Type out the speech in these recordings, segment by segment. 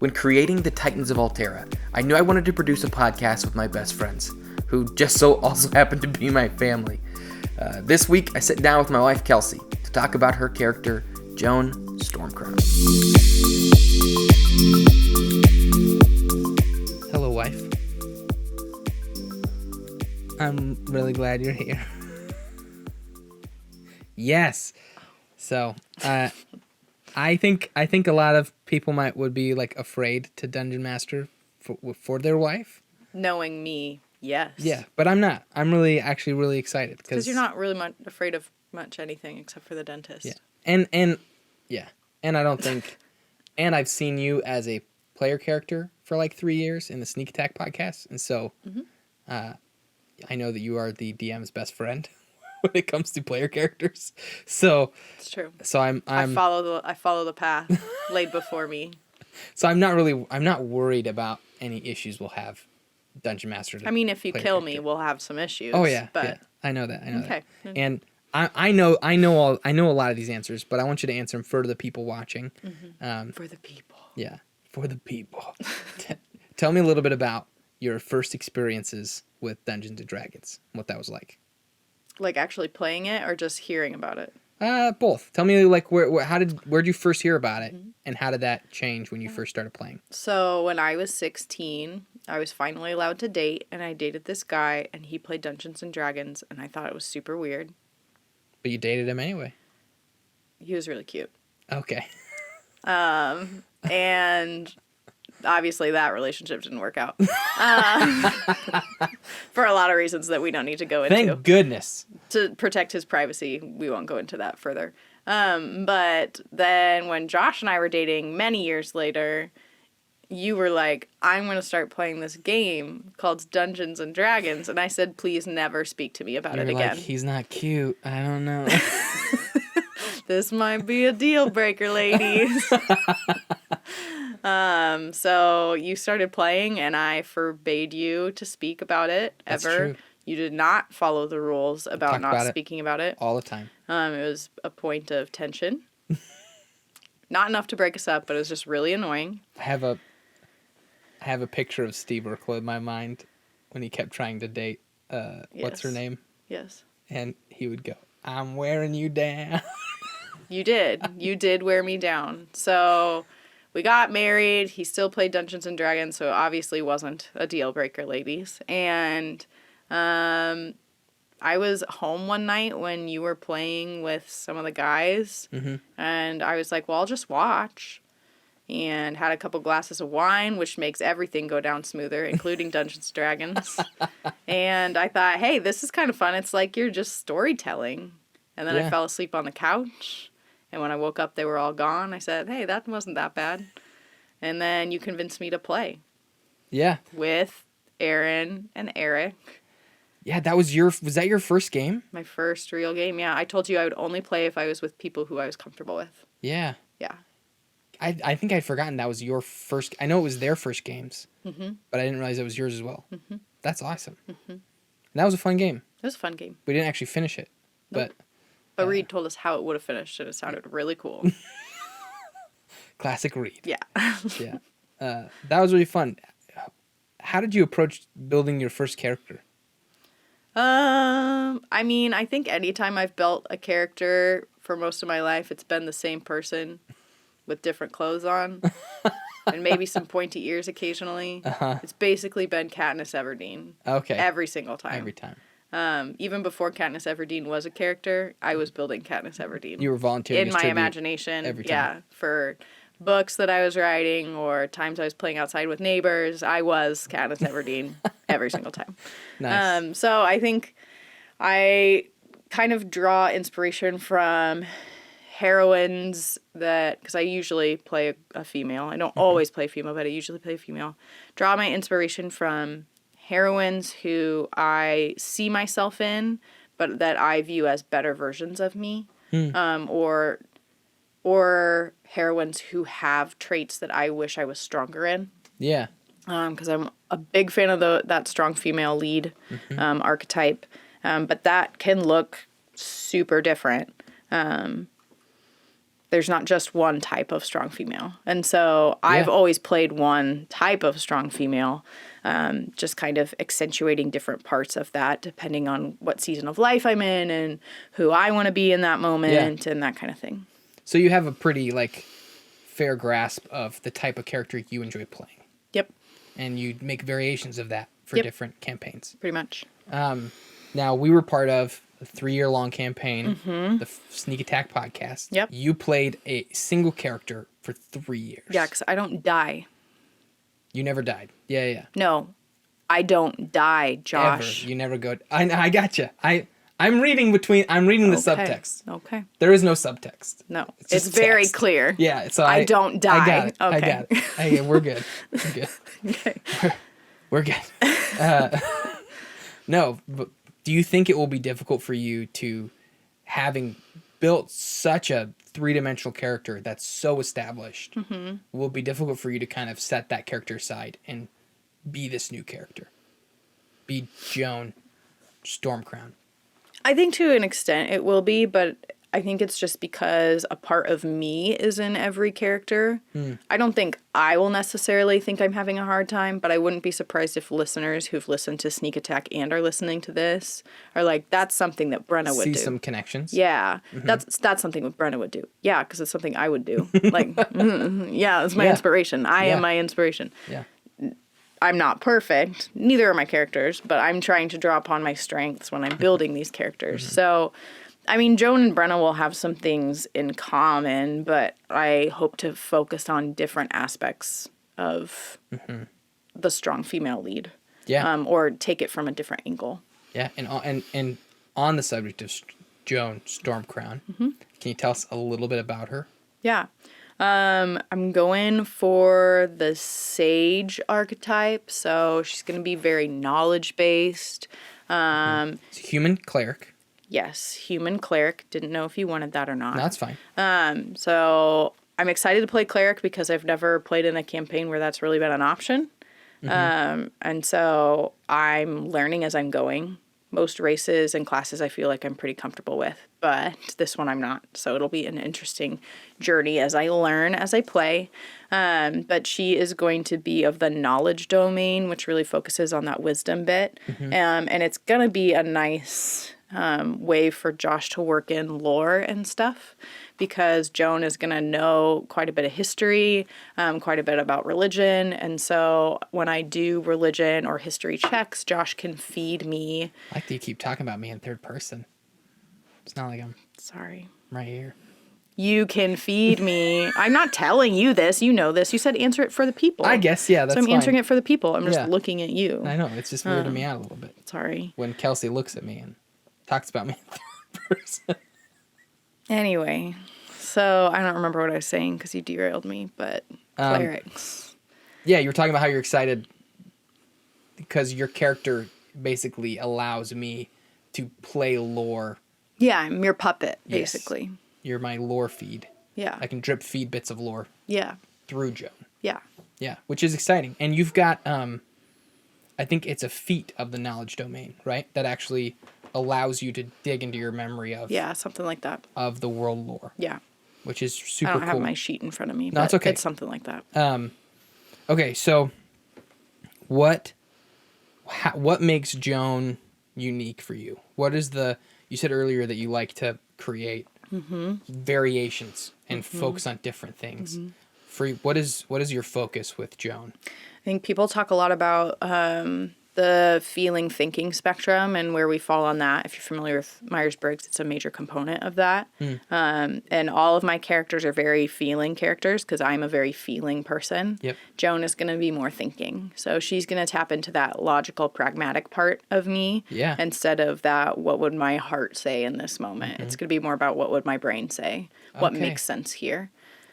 When creating the Titans of Altera, I knew I wanted to produce a podcast with my best friends, who just so also happen to be my family. This week, I sat down with my wife, Kelsey, to talk about her character, Joan Stormcrown. Hello, wife. I'm really glad you're here. Yes. So, I think a lot of people would be like afraid to Dungeon Master for their wife. Knowing me, yes. Yeah, but I'm not. I'm really excited because you're not really afraid of much anything except for the dentist. Yeah, and I don't think, and I've seen you as a player character for like 3 years in the Sneak Attack podcast, and so, I know that you are the DM's best friend when it comes to player characters. So it's true. So I follow the path laid before me. So I'm not worried about any issues we'll have Dungeon Master. I mean, if you kill me, we'll have some issues. Oh yeah, but yeah. I know that. Okay. And I know a lot of these answers, but I want you to answer them for the people watching. For the people. Yeah, for the people. Tell me a little bit about your first experiences with Dungeons and Dragons, what that was like. Like actually playing it or just hearing about it? Both. Tell me like where'd you first hear about it, and how did that change when you first started playing? So when I was 16, I was finally allowed to date, and I dated this guy, and he played Dungeons and Dragons, and I thought it was super weird. But you dated him anyway. He was really cute. Okay. And obviously that relationship didn't work out. For a lot of reasons that we don't need to go into. Thank goodness. To protect his privacy, we won't go into that further. But then when Josh and I were dating many years later, you were like, I'm going to start playing this game called Dungeons and Dragons. And I said, please never speak to me about it again. Like, he's not cute. I don't know. This might be a deal breaker, ladies. So you started playing, and I forbade you to speak about it ever. That's true. You did not follow the rules about not speaking about it. All the time. It was a point of tension. Not enough to break us up, but it was just really annoying. I have a picture of Steve Urkel in my mind when he kept trying to date, what's her name? Yes. And he would go, I'm wearing you down. You did. You did wear me down. So we got married. He still played Dungeons and Dragons, so it obviously wasn't a deal breaker, ladies. And I was home one night when you were playing with some of the guys, and I was like, well, I'll just watch. And had a couple glasses of wine, which makes everything go down smoother, including Dungeons and Dragons. And I thought, hey, this is kind of fun. It's like you're just storytelling. And then I fell asleep on the couch. And when I woke up, they were all gone. I said, hey, that wasn't that bad. And then you convinced me to play. Yeah. With Aaron and Eric. Yeah, was that your first game? My first real game, yeah. I told you I would only play if I was with people who I was comfortable with. Yeah. Yeah. I think I'd forgotten that was your first. I know it was their first games, but I didn't realize it was yours as well. That's awesome. And that was a fun game. It was a fun game. We didn't actually finish it, nope. But Reed told us how it would have finished, and it sounded really cool. Classic Reed. Yeah. Yeah. That was really fun. How did you approach building your first character? I mean, I think anytime I've built a character for most of my life, it's been the same person with different clothes on and maybe some pointy ears occasionally. It's basically been Katniss Everdeen. Okay. Every single time. Every time. Even before Katniss Everdeen was a character, I was building Katniss Everdeen. You were volunteering in my imagination. Every time. Yeah, for books that I was writing or times I was playing outside with neighbors, I was Katniss Everdeen every single time. Nice. So I think I kind of draw inspiration from heroines because I usually play a female. I don't always play female, but I usually play female. Draw my inspiration from heroines who I see myself in, but that I view as better versions of me, or heroines who have traits that I wish I was stronger in. Yeah. Because I'm a big fan of that strong female lead archetype, but that can look super different. there's not just one type of strong female. And so I've always played one type of strong female, just kind of accentuating different parts of that depending on what season of life I'm in and who I want to be in that moment and that kind of thing. So you have a pretty, like, fair grasp of the type of character you enjoy playing. Yep. And you make variations of that for different campaigns. Pretty much. Now, we were part of a 3-year-long campaign, the Sneak Attack podcast. Yep. You played a single character for 3 years. Yeah, because I don't die. You never died. Yeah. No, I don't die, Josh. Ever. You never go. I gotcha. I'm reading the subtext. Okay. There is no subtext. No, It's it's very text. clear. Yeah. So I don't die. I got it. Okay. I got it. Hey, we're good. We're good. Okay. We're good. No, but do you think it will be difficult for you to, having built such a 3-dimensional character that's so established, will it be difficult for you to kind of set that character aside and be this new character? Be Joan Stormcrown. I think to an extent it will be, but I think it's just because a part of me is in every character. I don't think I will necessarily think I'm having a hard time, but I wouldn't be surprised if listeners who've listened to Sneak Attack and are listening to this are like, that's something that Brenna would do. See some connections? Yeah, that's something that Brenna would do. Yeah, because it's something I would do. Like, yeah, it's my inspiration. I am my inspiration. Yeah. I'm not perfect. Neither are my characters, but I'm trying to draw upon my strengths when I'm building these characters. So, I mean, Joan and Brenna will have some things in common, but I hope to focus on different aspects of the strong female lead. Yeah. Or take it from a different angle. Yeah, and on the subject of Joan Stormcrown, can you tell us a little bit about her? Yeah. I'm going for the sage archetype, so she's going to be very knowledge-based. It's a human cleric. Yes, human cleric. Didn't know if you wanted that or not. No, that's fine. So I'm excited to play cleric because I've never played in a campaign where that's really been an option. And so I'm learning as I'm going. Most races and classes I feel like I'm pretty comfortable with, but this one I'm not. So it'll be an interesting journey as I learn, as I play. But she is going to be of the knowledge domain, which really focuses on that wisdom bit. And it's going to be a nice way for Josh to work in lore and stuff, because Joan is going to know quite a bit of history, quite a bit about religion. And so when I do religion or history checks, Josh can feed me. I like that you keep talking about me in third person. It's not like I'm Sorry. right here. You can feed me. I'm not telling you this. You know this. You said answer it for the people. I guess, yeah, that's So I'm fine. answering it for the people. I'm just Yeah. looking at you. I know, it's just weirding me out a little bit. Sorry. When Kelsey looks at me and talks about me in third person. Anyway, so I don't remember what I was saying because you derailed me, but clerics. Yeah, you were talking about how you're excited because your character basically allows me to play lore. Yeah, I'm your puppet, Yes. basically. You're my lore feed. Yeah. I can drip feed bits of lore Yeah. through Joan. Yeah. Yeah, which is exciting. And you've got, I think it's a feat of the knowledge domain, right? That actually allows you to dig into your memory of Yeah, something like that. of the world lore, Yeah. which is super I cool. don't have my sheet in front of me, No, but it's okay. it's something like that. Okay, so what makes Joan unique for you? What is you said earlier that you like to create variations and focus on different things. What is your focus with Joan? I think people talk a lot about the feeling thinking spectrum and where we fall on that. If you're familiar with Myers-Briggs, it's a major component of that. And all of my characters are very feeling characters because I'm a very feeling person. Yep. Joan is going to be more thinking. So she's going to tap into that logical, pragmatic part of me Yeah. instead of that, what would my heart say in this moment? It's going to be more about what would my brain say? What Okay. makes sense here?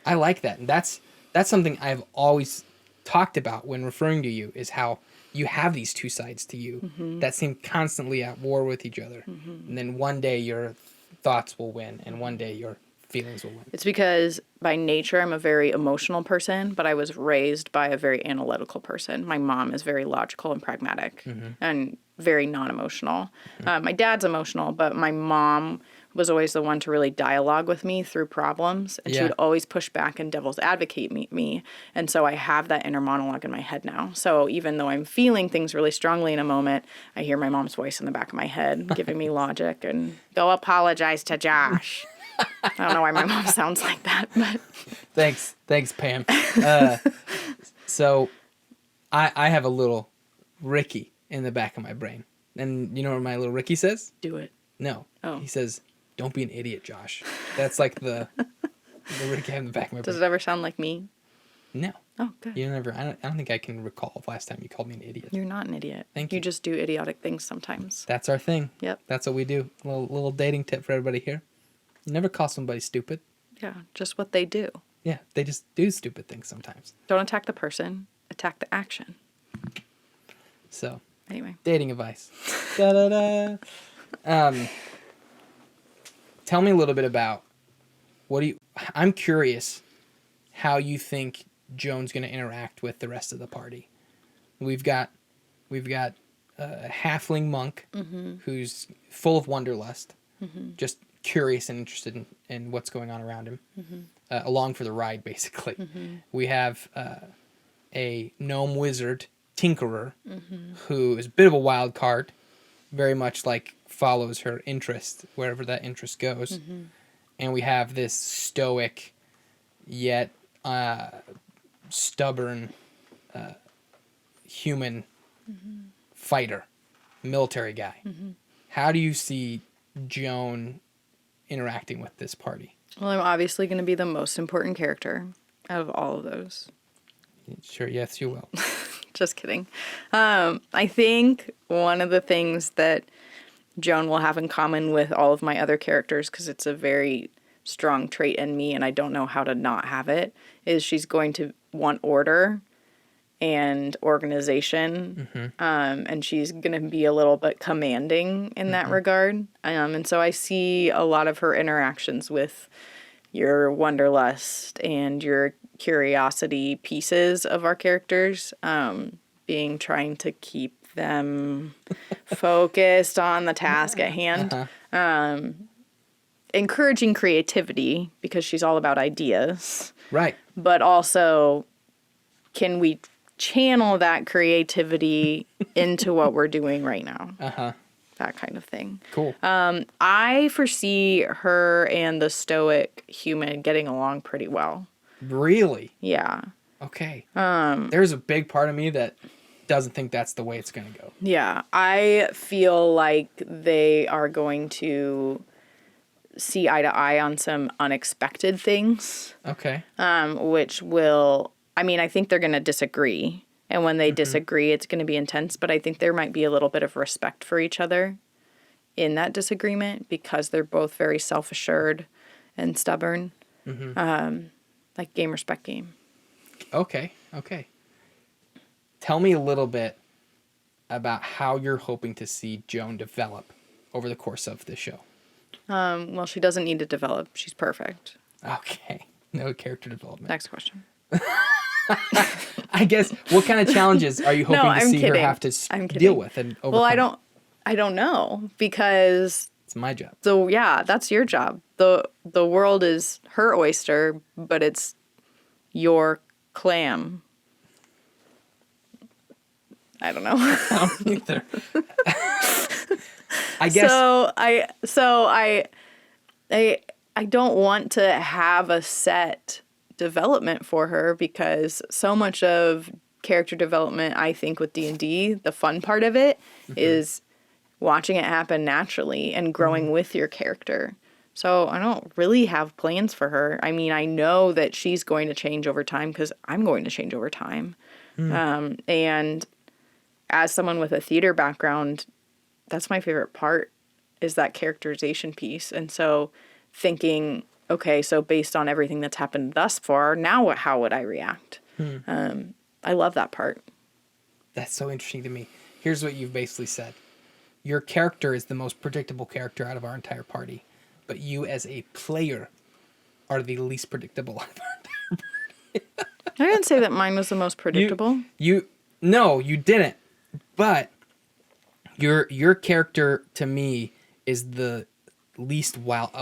I like that. And that's something I've always talked about when referring to you, is how you have these two sides to you that seem constantly at war with each other. And then one day your thoughts will win and one day your feelings will win. It's because by nature I'm a very emotional person, but I was raised by a very analytical person. My mom is very logical and pragmatic and very non-emotional. My dad's emotional, but my mom was always the one to really dialogue with me through problems. And she would always push back and devil's advocate me. And so I have that inner monologue in my head now. So even though I'm feeling things really strongly in a moment, I hear my mom's voice in the back of my head giving me logic and go apologize to Josh. I don't know why my mom sounds like that, but Thanks, Pam. So I have a little Ricky in the back of my brain. And you know what my little Ricky says? do it. No. Oh. He says, "Don't be an idiot, Josh." That's like the Ricky I have in the back of my brain. Does it ever sound like me? No. Oh, good. You never. I don't think I can recall the last time you called me an idiot. You're not an idiot. Thank You you. just do idiotic things sometimes. That's our thing. Yep. That's what we do. Little dating tip for everybody here. You never call somebody stupid. Yeah, just what they do. Yeah, they just do stupid things sometimes. Don't attack the person, attack the action. So, Anyway. dating advice. Da-da-da. Tell me a little bit about I'm curious how you think Joan's going to interact with the rest of the party. We've got a halfling monk who's full of wanderlust, just curious and interested in what's going on around him, along for the ride, basically. We have a gnome wizard, tinkerer, who is a bit of a wild card, very much like follows her interest wherever that interest goes. And we have this stoic yet stubborn human fighter, military guy. How do you see Joan interacting with this party? Well, I'm obviously going to be the most important character out of all of those. Sure, yes, you will. Just kidding. I think one of the things that Joan will have in common with all of my other characters, because it's a very strong trait in me and I don't know how to not have it, is she's going to want order and organization. And she's going to be a little bit commanding in that regard. And so I see a lot of her interactions with your wanderlust and your curiosity pieces of our characters, being trying to keep them focused on the task at hand. Encouraging creativity because she's all about ideas. Right. But also, can we channel that creativity into what we're doing right now? That kind of thing. Cool. I foresee her and the stoic human getting along pretty well. Really? Yeah. Okay. There's a big part of me that doesn't think that's the way it's going to go. Yeah. I feel like they are going to see eye to eye on some unexpected things. Okay. Which will, I think they're going to disagree. And when they disagree, it's going to be intense. But I think there might be a little bit of respect for each other in that disagreement because they're both very self-assured and stubborn. Like game, respect, game. Okay. Tell me a little bit about how you're hoping to see Joan develop over the course of the show. Well, she doesn't need to develop. She's perfect. Okay. No character development. Next question. I guess, what kind of challenges are you hoping to see her have to deal with and overcome? Well, I don't know because it's my job. So yeah, that's your job. The world is her oyster, but it's your clam. I don't know. I don't either. I guess. So I don't want to have a set development for her because so much of character development, I think with D&D, the fun part of it is watching it happen naturally and growing with your character. So I don't really have plans for her. I know that she's going to change over time because I'm going to change over time. And as someone with a theater background, that's my favorite part is that characterization piece. And so thinking, okay, so based on everything that's happened thus far, now how would I react? I love that part. That's so interesting to me. Here's what you've basically said. Your character is the most predictable character out of our entire party, but you as a player are the least predictable out of our entire party. I didn't say that mine was the most predictable. No, you didn't. But your character to me is the least wild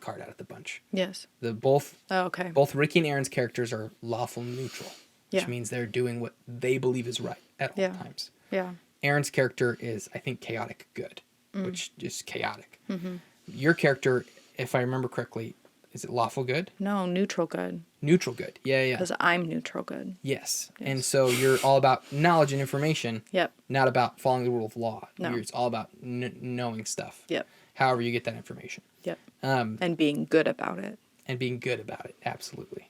card out of the bunch. Yes. Both Oh, okay. both Ricky and Aaron's characters are lawful neutral, which Yeah. means they're doing what they believe is right at all Yeah. times. Yeah. Aaron's character is, I think, chaotic good, which is chaotic. Mm-hmm. Your character, if I remember correctly, is it lawful good? No, neutral good. Neutral good. Yeah. Because I'm neutral good. Yes. And so you're all about knowledge and information, Yep. not about following the rule of law. No. It's all about knowing stuff. Yep. However you get that information. Yep. And being good about it. And being good about it. Absolutely.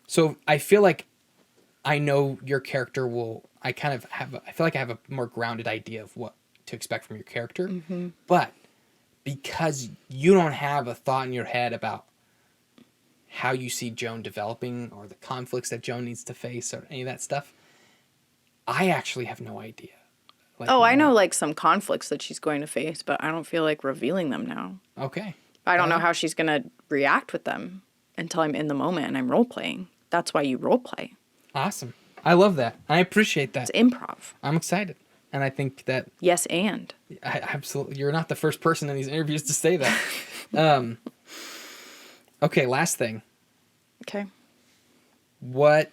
So I feel like I know your character will... I feel like I have a more grounded idea of what to expect from your character. Mm-hmm. But because you don't have a thought in your head about how you see Joan developing or the conflicts that Joan needs to face or any of that stuff, I actually have no idea. Like, I know like some conflicts that she's going to face, but I don't feel like revealing them now. Okay. I don't know how she's going to react with them until I'm in the moment and I'm role playing. That's why you role play. Awesome. I love that. I appreciate that. It's improv. I'm excited. And I think that... Yes, and. Absolutely. You're not the first person in these interviews to say that. Okay, last thing. Okay. What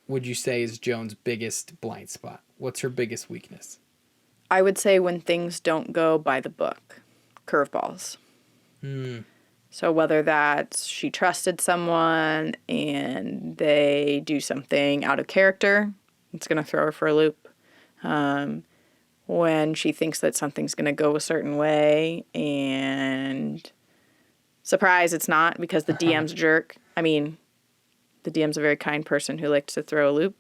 would you say is Joan's biggest blind spot? What's her biggest weakness? I would say when things don't go by the book. Curveballs. So whether that's she trusted someone and they do something out of character, it's going to throw her for a loop. When she thinks that something's going to go a certain way and surprise, it's not because the DM's a jerk. I mean, the DM's a very kind person who likes to throw a loop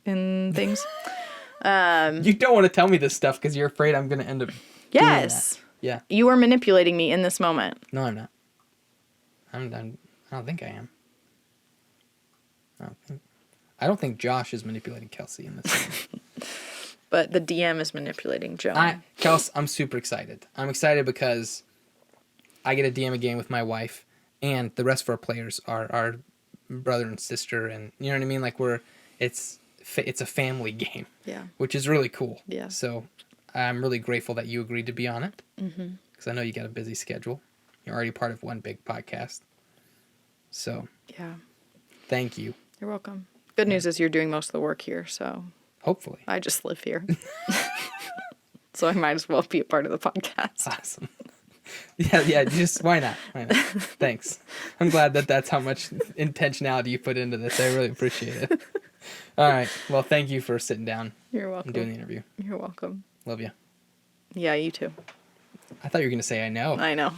in things. You don't want to tell me this stuff because you're afraid I'm going to end up Yes. doing that. Yeah. You are manipulating me in this moment. No, I'm not. I don't think I am. I don't think Josh is manipulating Kelsey in this. But the DM is manipulating Joan. Kelsey, I'm super excited. I'm excited because I get to DM a game with my wife, and the rest of our players are our brother and sister, and you know what I mean. Like it's a family game. Yeah. Which is really cool. Yeah. So I'm really grateful that you agreed to be on it. Because I know you got a busy schedule. You're already part of one big podcast. So. Yeah. Thank you. You're welcome. Good news is you're doing most of the work here, so. Hopefully. I just live here. So I might as well be a part of the podcast. Awesome. Yeah, just why not? Thanks. I'm glad that's how much intentionality you put into this. I really appreciate it. All right. Well, thank you for sitting down. You're welcome. And doing the interview. You're welcome. Love you. Yeah, you too. I thought you were going to say I know. I know.